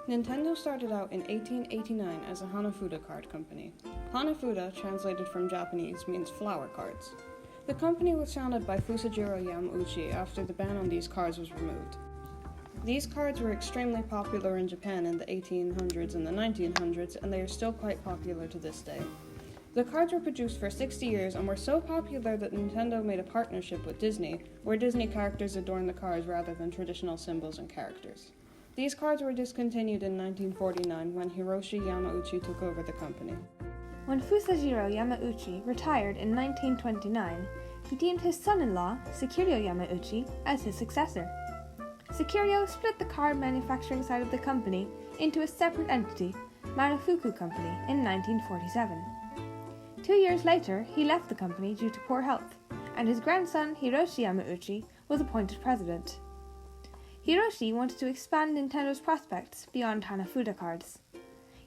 Nintendo started out in 1889 as a Hanafuda card company. Hanafuda, translated from Japanese, means flower cards. The company was founded by Fusajiro Yamauchi after the ban on these cards was removed. These cards were extremely popular in Japan in the 1800s and the 1900s, and they are still quite popular to this day. The cards were produced for 60 years and were so popular that Nintendo made a partnership with Disney, where Disney characters adorn the cards rather than traditional symbols and characters. These cards were discontinued in 1949 when Hiroshi Yamauchi took over the company. When Fusajiro Yamauchi retired in 1929, he deemed his son-in-law, Sekirio Yamauchi, as his successor. Sekirio split the card manufacturing side of the company into a separate entity, Marufuku Company, in 1947. 2 years later, he left the company due to poor health, and his grandson, Hiroshi Yamauchi, was appointed president. Hiroshi wanted to expand Nintendo's prospects beyond Hanafuda cards.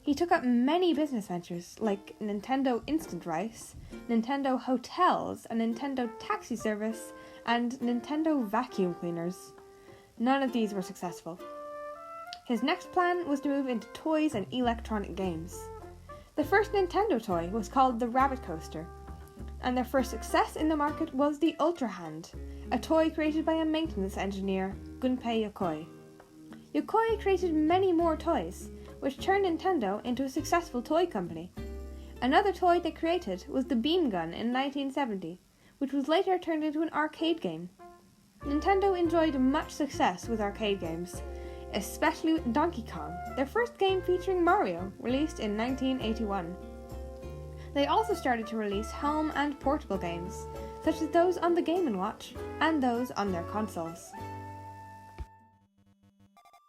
He took up many business ventures like Nintendo Instant Rice, Nintendo Hotels, a Nintendo Taxi Service, and Nintendo Vacuum Cleaners. None of these were successful. His next plan was to move into toys and electronic games. The first Nintendo toy was called the Rabbit Coaster, and their first success in the market was the Ultra Hand, a toy created by a maintenance engineer, Gunpei Yokoi. Yokoi created many more toys, which turned Nintendo into a successful toy company. Another toy they created was the Beam Gun in 1970, which was later turned into an arcade game. Nintendo enjoyed much success with arcade games, especially with Donkey Kong, their first game featuring Mario, released in 1981. They also started to release home and portable games, such as those on the Game & Watch and those on their consoles.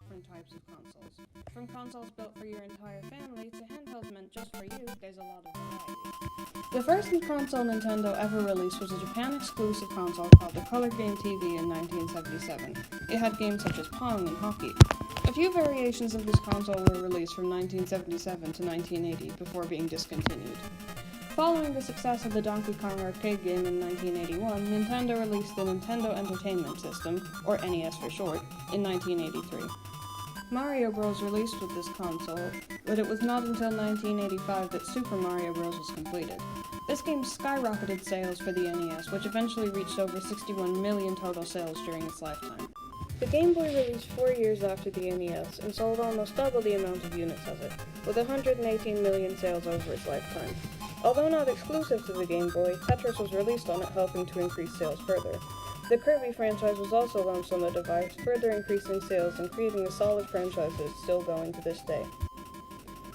Different types of consoles. From consoles built for your entire family to handhelds meant just for you, there's a lot of variety. The first console Nintendo ever released was a Japan-exclusive console called the Color Game TV in 1977. It had games such as Pong and Hockey. A few variations of this console were released from 1977 to 1980 before being discontinued. Following the success of the Donkey Kong arcade game in 1981, Nintendo released the Nintendo Entertainment System, or NES for short, in 1983. Mario Bros. Released with this console, but it was not until 1985 that Super Mario Bros. Was completed. This game skyrocketed sales for the NES, which eventually reached over 61 million total sales during its lifetime. The Game Boy released 4 years after the NES and sold almost double the amount of units as it, with 118 million sales over its lifetime. Although not exclusive to the Game Boy, Tetris was released on it, helping to increase sales further. The Kirby franchise was also launched on the device, further increasing sales and creating a solid franchise that is still going to this day.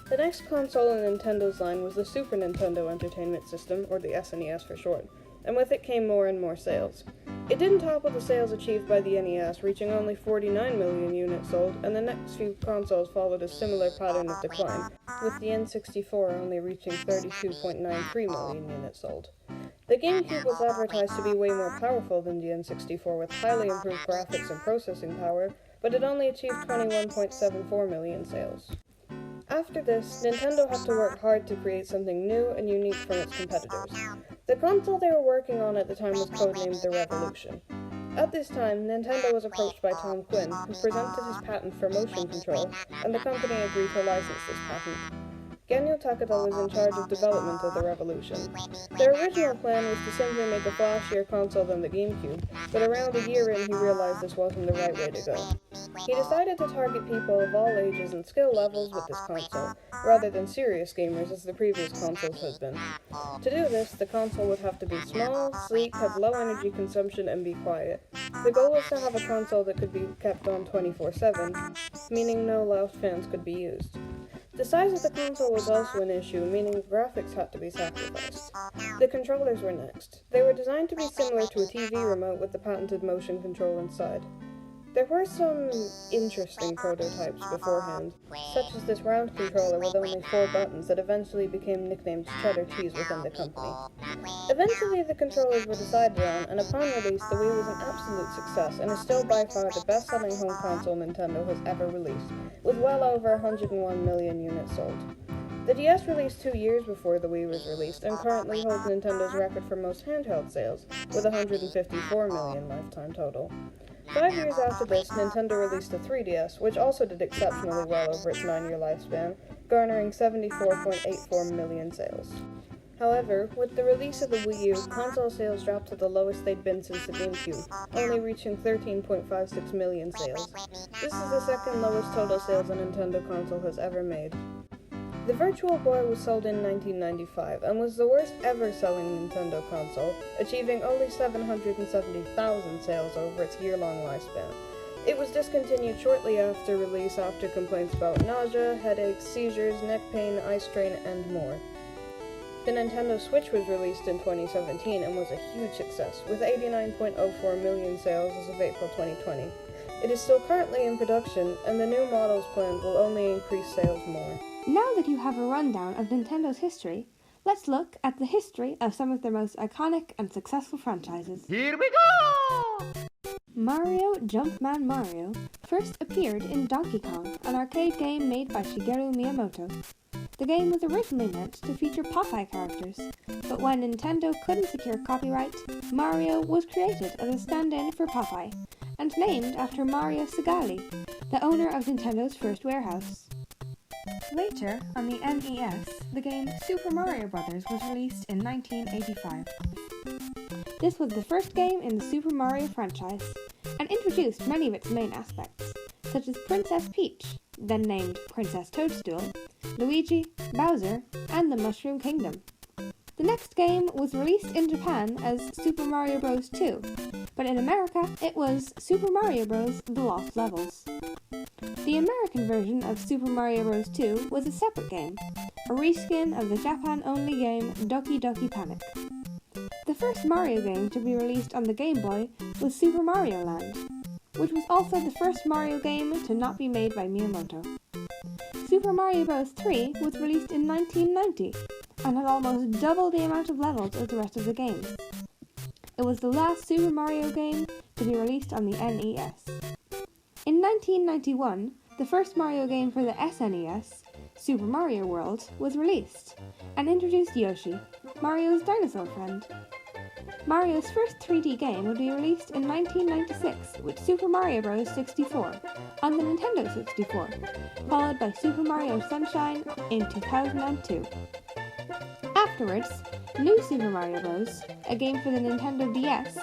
The next console in Nintendo's line was the Super Nintendo Entertainment System, or the SNES for short, and with it came more and more sales. It didn't topple the sales achieved by the NES, reaching only 49 million units sold, and the next few consoles followed a similar pattern of decline, with the N64 only reaching 32.93 million units sold. The GameCube was advertised to be way more powerful than the N64 with highly improved graphics and processing power, but it only achieved 21.74 million sales. After this, Nintendo had to work hard to create something new and unique from its competitors. The console they were working on at the time was codenamed the Revolution. At this time, Nintendo was approached by Tom Quinn, who presented his patent for motion control, and the company agreed to license this patent. Genyo Takada was in charge of development of the Revolution. Their original plan was to simply make a flashier console than the GameCube, but around a year in he realized this wasn't the right way to go. He decided to target people of all ages and skill levels with this console, rather than serious gamers as the previous consoles had been. To do this, the console would have to be small, sleek, have low energy consumption, and be quiet. The goal was to have a console that could be kept on 24/7, meaning no loud fans could be used. The size of the console was also an issue, meaning graphics had to be sacrificed. The controllers were next. They were designed to be similar to a TV remote with the patented motion control inside. There were some interesting prototypes beforehand, such as this round controller with only 4 buttons that eventually became nicknamed cheddar cheese within the company. Eventually the controllers were decided on, and upon release the Wii was an absolute success and is still by far the best-selling home console Nintendo has ever released, with well over 101 million units sold. The DS released 2 years before the Wii was released and currently holds Nintendo's record for most handheld sales, with 154 million lifetime total. 5 years after this, Nintendo released a 3DS, which also did exceptionally well over its 9-year lifespan, garnering 74.84 million sales. However, with the release of the Wii U, console sales dropped to the lowest they'd been since the GameCube, only reaching 13.56 million sales. This is the second lowest total sales a Nintendo console has ever made. The Virtual Boy was sold in 1995 and was the worst ever selling Nintendo console, achieving only 770,000 sales over its year-long lifespan. It was discontinued shortly after release after complaints about nausea, headaches, seizures, neck pain, eye strain, and more. The Nintendo Switch was released in 2017 and was a huge success, with 89.04 million sales as of April 2020. It is still currently in production, and the new models planned will only increase sales more. Now that you have a rundown of Nintendo's history, let's look at the history of some of their most iconic and successful franchises. Here we go! Mario Jumpman Mario first appeared in Donkey Kong, an arcade game made by Shigeru Miyamoto. The game was originally meant to feature Popeye characters, but when Nintendo couldn't secure copyright, Mario was created as a stand-in for Popeye, and named after Mario Segali, the owner of Nintendo's first warehouse. Later, on the NES, the game Super Mario Bros. Was released in 1985. This was the first game in the Super Mario franchise, and introduced many of its main aspects, such as Princess Peach, then named Princess Toadstool, Luigi, Bowser, and the Mushroom Kingdom. The next game was released in Japan as Super Mario Bros. 2, but in America it was Super Mario Bros. The Lost Levels. The American version of Super Mario Bros. 2 was a separate game, a reskin of the Japan-only game Doki Doki Panic. The first Mario game to be released on the Game Boy was Super Mario Land, which was also the first Mario game to not be made by Miyamoto. Super Mario Bros. 3 was released in 1990 and had almost double the amount of levels as the rest of the games. It was the last Super Mario game to be released on the NES. In 1991, the first Mario game for the SNES, Super Mario World, was released and introduced Yoshi, Mario's dinosaur friend. Mario's first 3D game would be released in 1996 with Super Mario Bros. 64 on the Nintendo 64, followed by Super Mario Sunshine in 2002. Afterwards, New Super Mario Bros., a game for the Nintendo DS,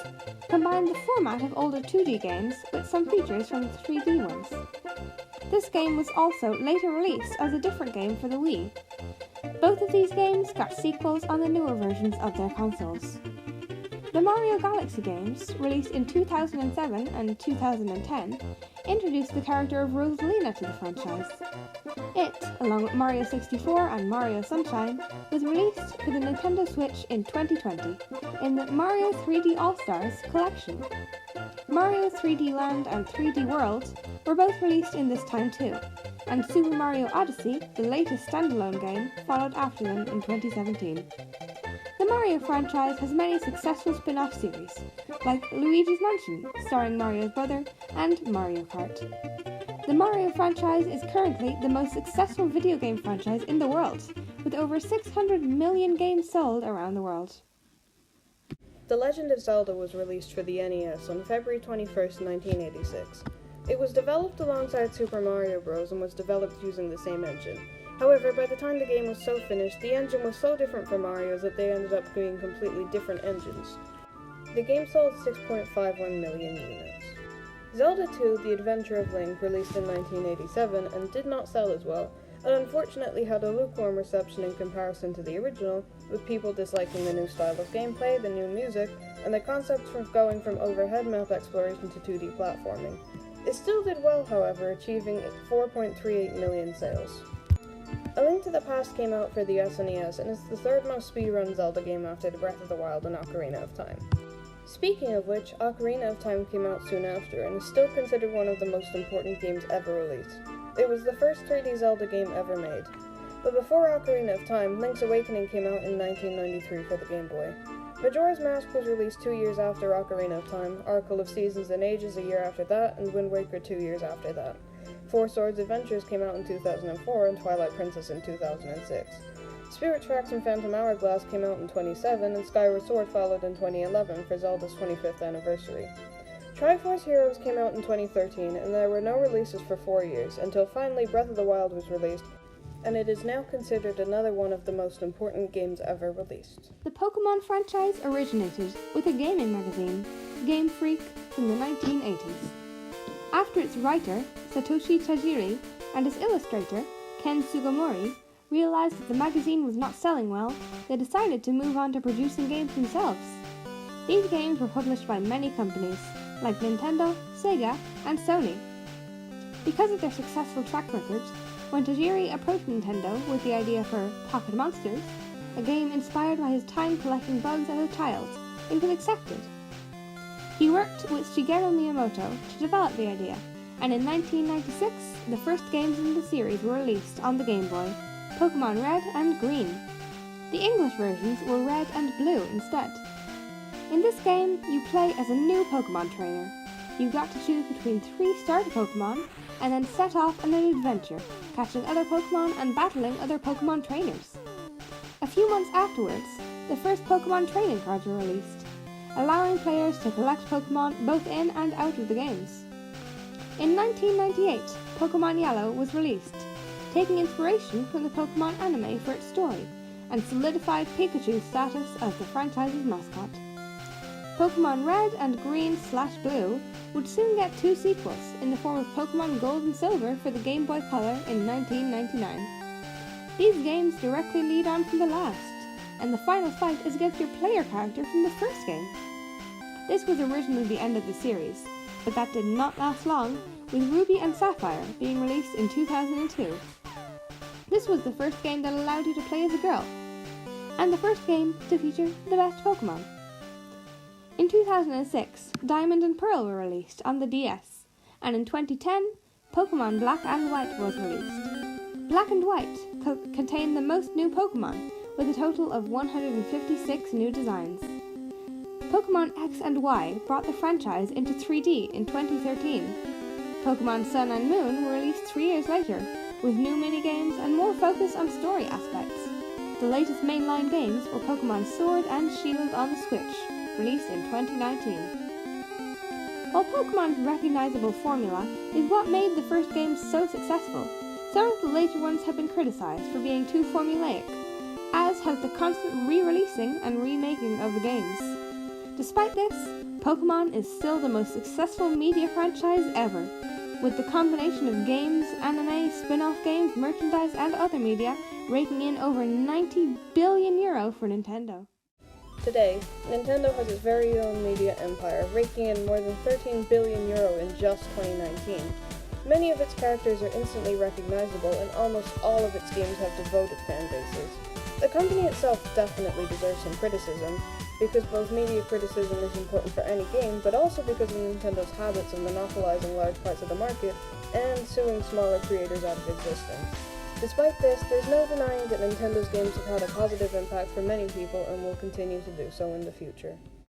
combined the format of older 2D games with some features from the 3D ones. This game was also later released as a different game for the Wii. Both of these games got sequels on the newer versions of their consoles. The Mario Galaxy games, released in 2007 and 2010, introduced the character of Rosalina to the franchise. It, along with Mario 64 and Mario Sunshine, was released for the Nintendo Switch in 2020 in the Mario 3D All-Stars collection. Mario 3D Land and 3D World were both released in this time too, and Super Mario Odyssey, the latest standalone game, followed after them in 2017. The Mario franchise has many successful spin-off series, like Luigi's Mansion, starring Mario's brother, and Mario Kart. The Mario franchise is currently the most successful video game franchise in the world, with over 600 million games sold around the world. The Legend of Zelda was released for the NES on February 21, 1986. It was developed alongside Super Mario Bros. And was developed using the same engine. However, by the time the game was so finished, the engine was so different from Mario's that they ended up being completely different engines. The game sold 6.51 million units. Zelda 2: The Adventure of Link, released in 1987 and did not sell as well, and unfortunately had a lukewarm reception in comparison to the original, with people disliking the new style of gameplay, the new music, and the concept for going from overhead map exploration to 2D platforming. It still did well, however, achieving 4.38 million sales. A Link to the Past came out for the SNES and is the third most speedrun Zelda game after the Breath of the Wild and Ocarina of Time. Speaking of which, Ocarina of Time came out soon after and is still considered one of the most important games ever released. It was the first 3D Zelda game ever made. But before Ocarina of Time, Link's Awakening came out in 1993 for the Game Boy. Majora's Mask was released 2 years after Ocarina of Time, Oracle of Seasons and Ages a year after that, and Wind Waker 2 years after that. Four Swords Adventures came out in 2004 and Twilight Princess in 2006. Spirit Tracks and Phantom Hourglass came out in 2007 and Skyward Sword followed in 2011 for Zelda's 25th anniversary. Triforce Heroes came out in 2013, and there were no releases for 4 years, until finally Breath of the Wild was released, and it is now considered another one of the most important games ever released. The Pokemon franchise originated with a gaming magazine, Game Freak, in the 1980s. After its writer, Satoshi Tajiri, and its illustrator, Ken Sugimori, realized that the magazine was not selling well, they decided to move on to producing games themselves. These games were published by many companies, like Nintendo, Sega, and Sony. Because of their successful track record, when Tajiri approached Nintendo with the idea for Pocket Monsters, a game inspired by his time collecting bugs as a child, it was accepted. He worked with Shigeru Miyamoto to develop the idea, and in 1996, the first games in the series were released on the Game Boy, Pokemon Red and Green. The English versions were Red and Blue instead. In this game, you play as a new Pokemon trainer. You got to choose between 3 starter Pokemon, and then set off on an adventure, catching other Pokemon and battling other Pokemon trainers. A few months afterwards, the first Pokemon trading cards were released, allowing players to collect Pokemon both in and out of the games. In 1998, Pokemon Yellow was released, taking inspiration from the Pokemon anime for its story, and solidified Pikachu's status as the franchise's mascot. Pokemon Red and Green/Blue would soon get 2 sequels in the form of Pokemon Gold and Silver for the Game Boy Color in 1999. These games directly lead on from the last, and the final fight is against your player character from the first game. This was originally the end of the series, but that did not last long, with Ruby and Sapphire being released in 2002. This was the first game that allowed you to play as a girl, and the first game to feature the best Pokemon. In 2006, Diamond and Pearl were released on the DS, and in 2010, Pokemon Black and White was released. Black and White contained the most new Pokemon, with a total of 156 new designs. Pokemon X and Y brought the franchise into 3D in 2013. Pokemon Sun and Moon were released 3 years later, with new minigames and more focus on story aspects. The latest mainline games were Pokemon Sword and Shield on the Switch, released in 2019. While Pokemon's recognizable formula is what made the first games so successful, some of the later ones have been criticized for being too formulaic, as has the constant re-releasing and remaking of the games. Despite this, Pokemon is still the most successful media franchise ever, with the combination of games, anime, spin-off games, merchandise, and other media raking in over €90 billion for Nintendo. Today, Nintendo has its very own media empire, raking in more than €13 billion in just 2019. Many of its characters are instantly recognizable, and almost all of its games have devoted fan bases. The company itself definitely deserves some criticism, because both media criticism is important for any game, but also because of Nintendo's habits of monopolizing large parts of the market and suing smaller creators out of existence. Despite this, there's no denying that Nintendo's games have had a positive impact for many people and will continue to do so in the future.